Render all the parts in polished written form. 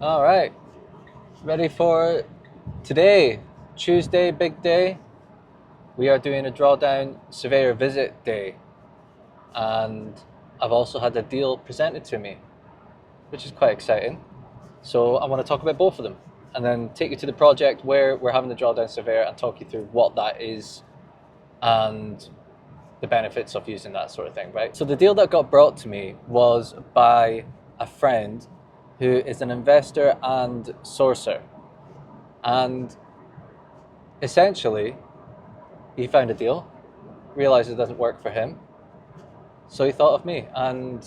All right, ready for today, Tuesday, big day. We are doing a drawdown surveyor visit day, and I've also had a deal presented to me, which is quite exciting. So I want to talk about both of them and then take you to the project where we're having the drawdown surveyor and talk you through what that is and the benefits of using that sort of thing, right? So the deal that got brought to me was by a friend who is an investor and sourcer. And essentially, he found a deal, realized it doesn't work for him, so he thought of me. And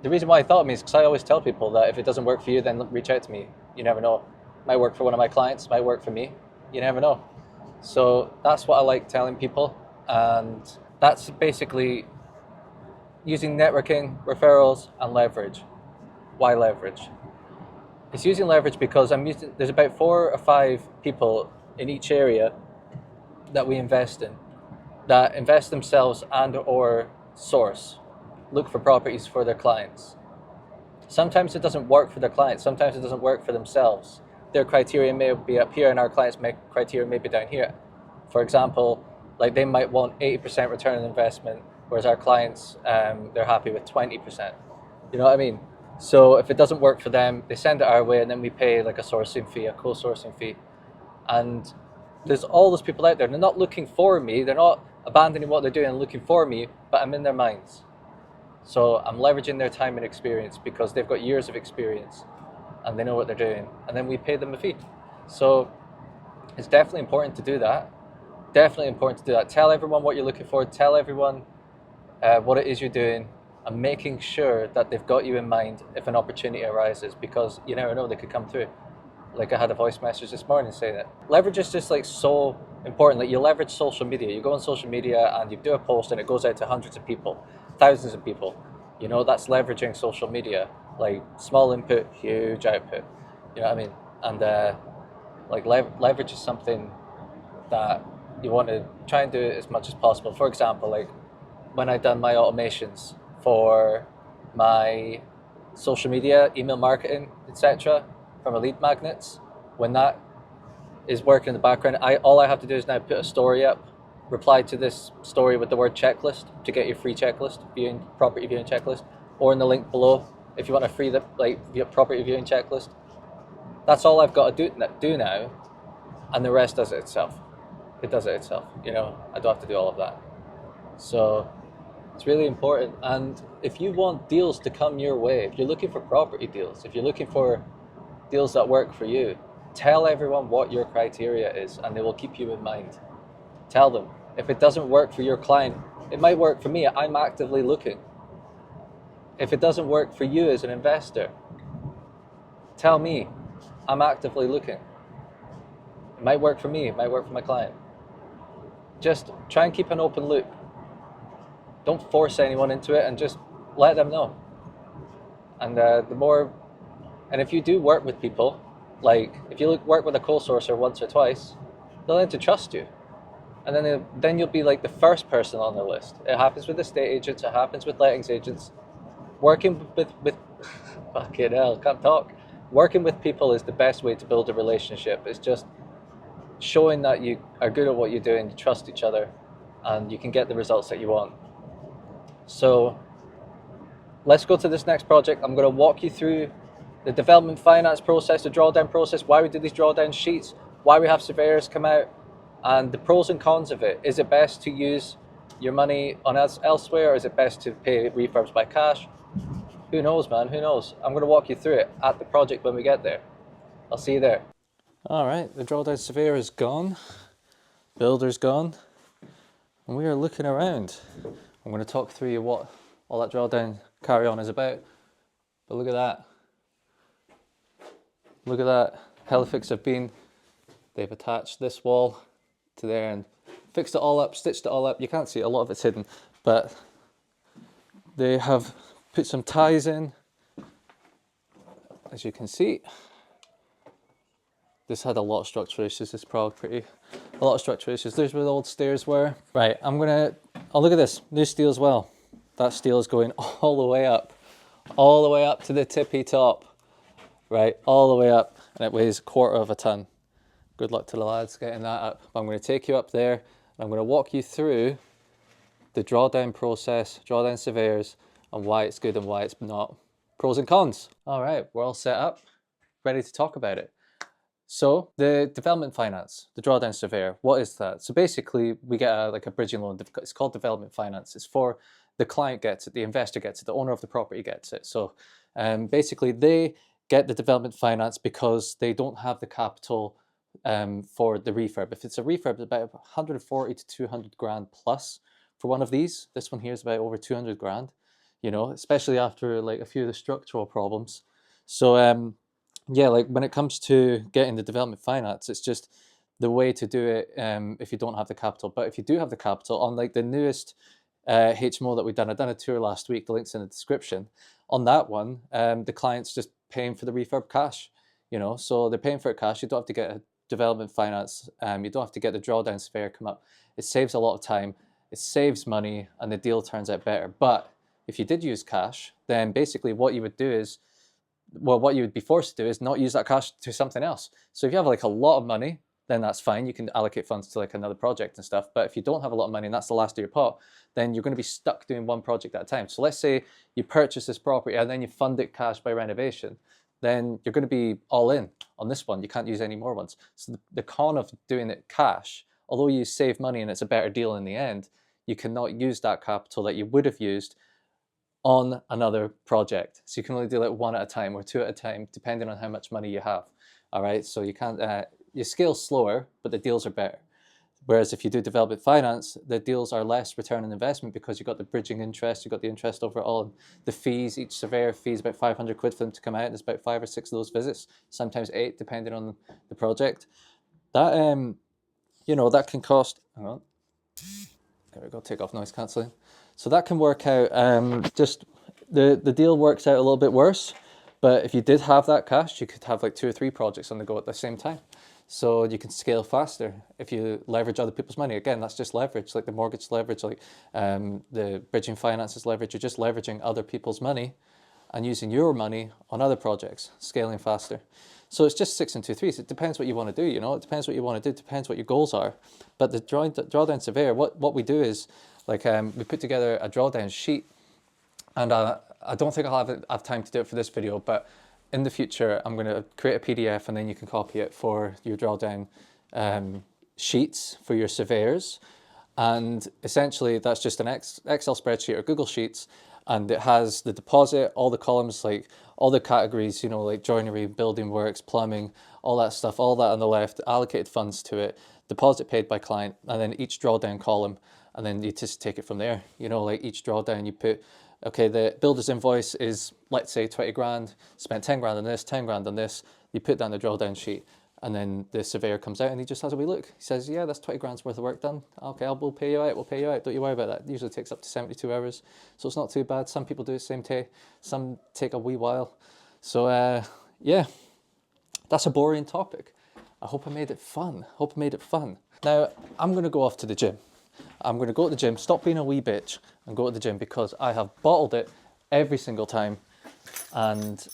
the reason why he thought of me is because I always tell people that if it doesn't work for you, then reach out to me. You never know. Might work for one of my clients, might work for me. You never know. So that's what I like telling people. And that's basically using networking, referrals, and leverage. Why leverage? It's using leverage because there's about 4 or 5 people in each area that we invest in, that invest themselves and or source, look for properties for their clients. Sometimes it doesn't work for their clients, sometimes it doesn't work for themselves. Their criteria may be up here and our clients' criteria may be down here. For example, like they might want 80% return on investment, whereas our clients, they're happy with 20%. You know what I mean? So if it doesn't work for them, they send it our way and then we pay like a sourcing fee, a co-sourcing fee. And there's all those people out there. They're not looking for me. They're not abandoning what they're doing and looking for me, but I'm in their minds. So I'm leveraging their time and experience because they've got years of experience and they know what they're doing. And then we pay them a fee. So it's definitely important to do that. Definitely important to do that. Tell everyone what you're looking for. Tell everyone what it is you're doing, and making sure that they've got you in mind if an opportunity arises, because you never know, they could come through. Like I had a voice message this morning saying that leverage is just like so important. Like you leverage social media. You go on social media and you do a post and it goes out to hundreds of people, thousands of people. You know, that's leveraging social media. Like small input, huge output. You know what I mean? And like leverage is something that you want to try and do it as much as possible. For example, like when I done my automations for my social media, email marketing, etc., from a lead magnets, when that is working in the background, all I have to do is now put a story up, reply to this story with the word checklist to get your free checklist, property viewing checklist, or in the link below if you want a free property viewing checklist. That's all I've got to do now, and the rest does it itself. It does it itself. You know, I don't have to do all of that. So it's really important. And if you want deals to come your way, if you're looking for property deals, if you're looking for deals that work for you, tell everyone what your criteria is and they will keep you in mind. Tell them. If it doesn't work for your client, it might work for me. I'm actively looking. If it doesn't work for you as an investor, tell me. I'm actively looking. It might work for me, it might work for my client. Just try and keep an open loop. Don't force anyone into it, and just let them know. And and if you do work with people, like if you work with a co-sourcer once or twice, they'll learn to trust you. And then you'll be like the first person on the list. It happens with estate agents, it happens with lettings agents. Working with fucking hell, can't talk. Working with people is the best way to build a relationship. It's just showing that you are good at what you're doing, you trust each other, and you can get the results that you want. So let's go to this next project. I'm going to walk you through the development finance process, the drawdown process, why we do these drawdown sheets, why we have surveyors come out, and the pros and cons of it. Is it best to use your money on elsewhere, or is it best to pay refurbs by cash? Who knows, man? Who knows? I'm going to walk you through it at the project when we get there. I'll see you there. All right, the drawdown surveyor is gone, builder's gone, and we are looking around. I'm going to talk through you what all that drawdown carry on is about. But look at that. Look at that. Helifix they've attached this wall to there and fixed it all up, stitched it all up. You can't see it, a lot of it's hidden, but they have put some ties in, as you can see. This had a lot of structural issues, this property. A lot of structural issues. There's where the old stairs were. Right, oh look at this, new steel as well. That steel is going all the way up to the tippy top. right, all the way up, and it weighs 1/4 of a ton. Good luck to the lads getting that up. But I'm going to take you up there, and I'm going to walk you through the drawdown process, drawdown surveyors, and why it's good and why it's not. Pros and cons. All right, we're all set up, ready to talk about it. So the development finance, the drawdown surveyor, what is that? So basically we get a bridging loan. It's called development finance. It's for the client gets it, the investor gets it, the owner of the property gets it. So basically they get the development finance because they don't have the capital for the refurb. If it's a refurb, it's about 140 to 200 grand plus for one of these. This one here is about over 200 grand, you know, especially after like a few of the structural problems. So yeah, like when it comes to getting the development finance, it's just the way to do it if you don't have the capital. But if you do have the capital, on like the newest HMO that we've done, I've done a tour last week, the link's in the description. On that one, the client's just paying for the refurb cash, you know, so they're paying for it cash. You don't have to get a development finance, you don't have to get the drawdown surveyor come up. It saves a lot of time, it saves money, and the deal turns out better. But if you did use cash, then basically what you would do is, well, what you would be forced to do is not use that cash to something else. So if you have like a lot of money, then that's fine. You can allocate funds to like another project and stuff. But if you don't have a lot of money and that's the last of your pot, then you're going to be stuck doing one project at a time. So let's say you purchase this property and then you fund it cash by renovation, then you're going to be all in on this one. You can't use any more ones. So the con of doing it cash, although you save money and it's a better deal in the end, you cannot use that capital that you would have used on another project. So you can only do it one at a time or two at a time, depending on how much money you have. All right, so you can't, you scale slower, but the deals are better. Whereas if you do development finance, the deals are less return on investment because you've got the bridging interest, you've got the interest over it all, and the fees, each surveyor fee is about 500 quid for them to come out. There's about 5 or 6 of those visits, sometimes 8, depending on the project. That, you know, that can cost, hang on, there we go, take off noise cancelling. So that can work out, just the deal works out a little bit worse, but if you did have that cash, you could have like 2 or 3 projects on the go at the same time. So you can scale faster if you leverage other people's money. Again, that's just leverage, like the mortgage leverage, like the bridging finances leverage. You're just leveraging other people's money and using your money on other projects, scaling faster. So it's just 6 and 2 3s. It depends what you want to do, you know, it depends what you want to do, it depends what your goals are. But the drawdown surveyor, what we do is, like we put together a drawdown sheet, and I don't think I'll have time to do it for this video, but in the future I'm going to create a PDF and then you can copy it for your drawdown sheets for your surveyors. And essentially that's just an Excel spreadsheet or Google Sheets, and it has the deposit, all the columns, like all the categories, you know, like joinery, building works, plumbing, all that stuff, all that on the left, allocated funds to it, deposit paid by client, and then each drawdown column, and then you just take it from there. You know, like each drawdown you put, okay, the builder's invoice is, let's say 20 grand, spent 10 grand on this, 10 grand on this, you put that in the drawdown sheet, and then the surveyor comes out and he just has a wee look. He says, yeah, that's 20 grand's worth of work done. Okay, we'll pay you out, don't you worry about that. It usually takes up to 72 hours, so it's not too bad. Some people do it the same day, some take a wee while. So yeah, that's a boring topic. I hope I made it fun. Now, I'm gonna go off to the gym. I'm going to go to the gym, stop being a wee bitch and go to the gym, because I have bottled it every single time, and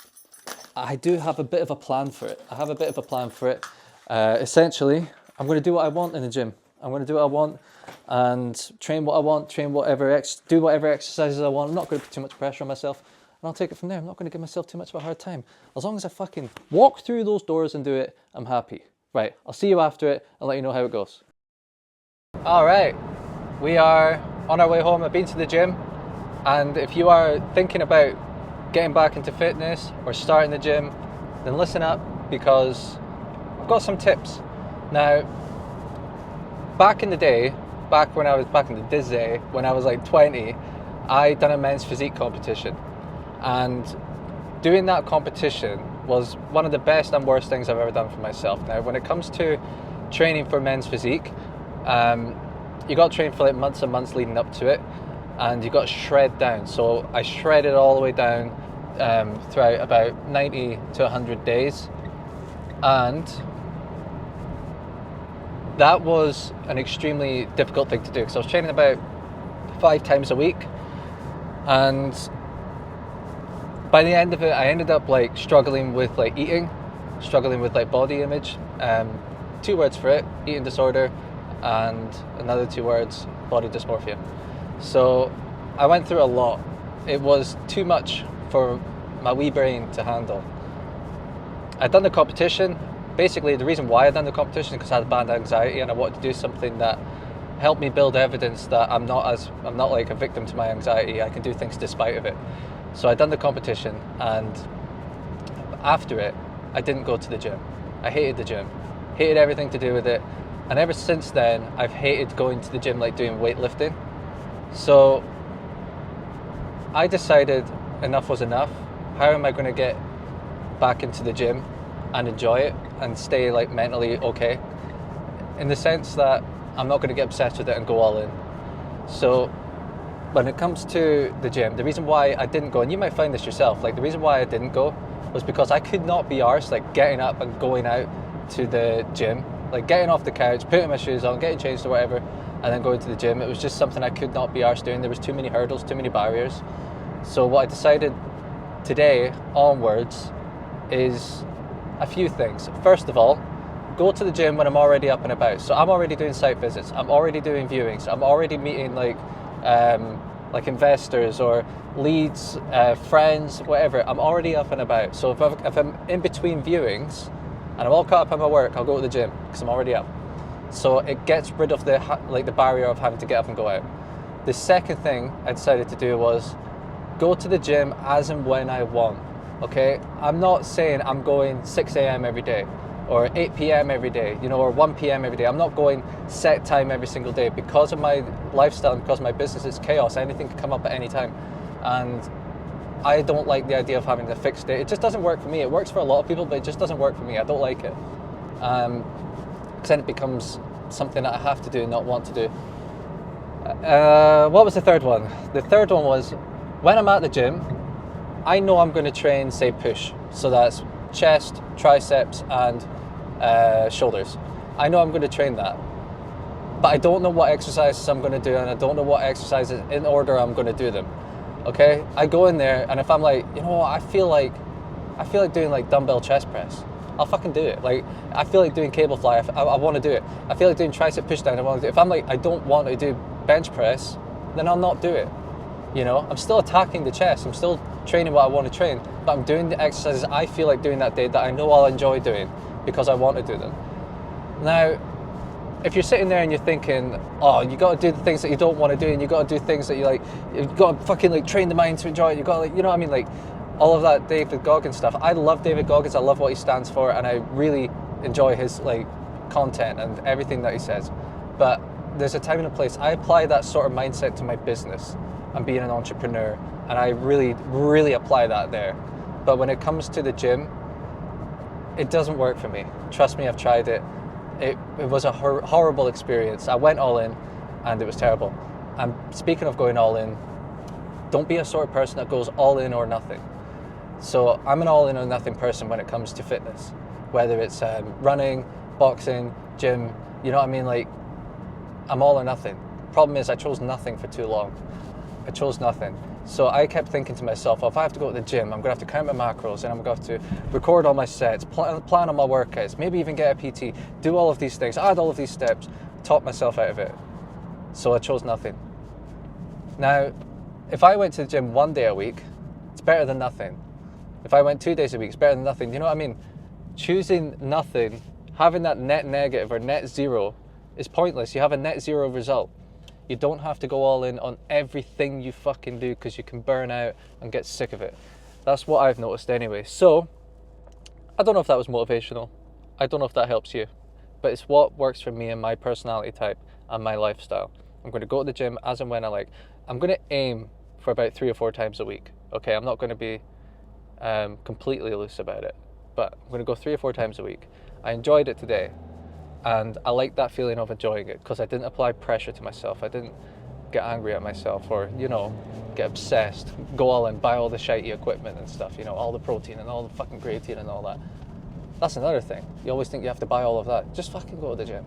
I do have a bit of a plan for it. Essentially, I'm going to do what I want in the gym. I'm going to do what I want and train what I want, do whatever exercises I want. I'm not going to put too much pressure on myself, and I'll take it from there. I'm not going to give myself too much of a hard time. As long as I fucking walk through those doors and do it, I'm happy. Right, I'll see you after it and let you know how it goes. All right, we are on our way home. I've been to the gym, and if you are thinking about getting back into fitness or starting the gym, then listen up, because I've got some tips. Now, back in the day, back in the dizzy, when I was like 20, I done a men's physique competition, and doing that competition was one of the best and worst things I've ever done for myself. Now, when it comes to training for men's physique, you got to train for like months and months leading up to it, and you got to shred down. So I shredded all the way down throughout about 90 to 100 days, and that was an extremely difficult thing to do, because I was training about 5 times a week, and by the end of it, I ended up like struggling with like eating, struggling with like body image. 2 words for it: eating disorder, and another 2 words: body dysmorphia. So I went through a lot. It was too much for my wee brain to handle. I'd done the competition. Basically, the reason why I'd done the competition is because I had bad anxiety and I wanted to do something that helped me build evidence that I'm not like a victim to my anxiety. I can do things despite of it. So I'd done the competition, and after it, I didn't go to the gym. I hated the gym, hated everything to do with it. And ever since then, I've hated going to the gym, like doing weightlifting. So I decided enough was enough. How am I going to get back into the gym and enjoy it and stay like mentally okay? In the sense that I'm not going to get obsessed with it and go all in. So when it comes to the gym, the reason why I didn't go, and you might find this yourself, like the reason why I didn't go was because I could not be arsed like getting up and going out to the gym, like getting off the couch, putting my shoes on, getting changed or whatever, and then going to the gym. It was just something I could not be arsed doing. There was too many hurdles, too many barriers. So what I decided today onwards is a few things. First of all, go to the gym when I'm already up and about. So I'm already doing site visits, I'm already doing viewings, I'm already meeting like investors or leads, friends, whatever. I'm already up and about. So if I'm in between viewings and I'm all caught up on my work, I'll go to the gym because I'm already up. So it gets rid of the barrier of having to get up and go out. The second thing I decided to do was go to the gym as and when I want. Okay, I'm not saying I'm going 6 a.m. every day or 8 p.m. every day, or 1 p.m. every day. I'm not going set time every single day. Because of my lifestyle and because of my business, it's chaos. Anything can come up at any time. And I don't like the idea of having a fixed day. It just doesn't work for me. It works for a lot of people, but it just doesn't work for me. I don't like it. Because then it becomes something that I have to do and not want to do. What was the third one? The third one was, when I'm at the gym, I know I'm going to train, say, push. So that's chest, triceps, and shoulders. I know I'm going to train that. But I don't know what exercises I'm going to do, and I don't know what exercises in order I'm going to do them. Okay? I go in there, and if I'm like, I feel like doing like dumbbell chest press, I'll fucking do it. Like, I feel like doing cable fly, I want to do it. I feel like doing tricep push down, I want to do it. If I'm like, I don't want to do bench press, then I'll not do it. I'm still attacking the chest. I'm still training what I want to train, but I'm doing the exercises I feel like doing that day that I know I'll enjoy doing because I want to do them. Now, if you're sitting there and you're thinking, oh, you got to do the things that you don't want to do, and you got to do things that you've got to fucking like train the mind to enjoy it. You got to like, what I mean, like all of that David Goggins stuff. I love David Goggins. I love what he stands for, and I really enjoy his like content and everything that he says. But there's a time and a place. I apply that sort of mindset to my business and being an entrepreneur, and I really, really apply that there. But when it comes to the gym, it doesn't work for me. Trust me, I've tried it. It was a horrible experience. I went all in, and it was terrible. And speaking of going all in, don't be a sort of person that goes all in or nothing. So I'm an all in or nothing person when it comes to fitness, whether it's running, boxing, gym. You know what I mean? Like, I'm all or nothing. Problem is, I chose nothing for too long. I chose nothing. So I kept thinking to myself, if I have to go to the gym, I'm going to have to count my macros, and I'm going to have to record all my sets, plan on my workouts, maybe even get a PT, do all of these things, add all of these steps, talk myself out of it. So I chose nothing. Now, if I went to the gym 1 day a week, it's better than nothing. If I went 2 days a week, it's better than nothing. You know what I mean? Choosing nothing, having that net negative or net zero is pointless. You have a net zero result. You don't have to go all in on everything you fucking do because you can burn out and get sick of it. That's what I've noticed anyway. So, I don't know if that was motivational. I don't know if that helps you. But it's what works for me and my personality type and my lifestyle. I'm going to go to the gym as and when I like. I'm going to aim for about 3 or 4 times a week. Okay, I'm not going to be completely loose about it. But I'm going to go 3 or 4 times a week. I enjoyed it today. And I like that feeling of enjoying it because I didn't apply pressure to myself. I didn't get angry at myself or, get obsessed, go all in, buy all the shitey equipment and stuff, all the protein and all the fucking creatine and all that. That's another thing. You always think you have to buy all of that. Just fucking go to the gym.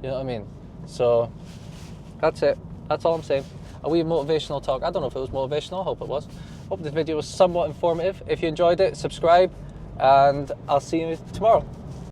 You know what I mean? So that's it. That's all I'm saying. A wee motivational talk. I don't know if it was motivational. I hope it was. Hope this video was somewhat informative. If you enjoyed it, subscribe, and I'll see you tomorrow.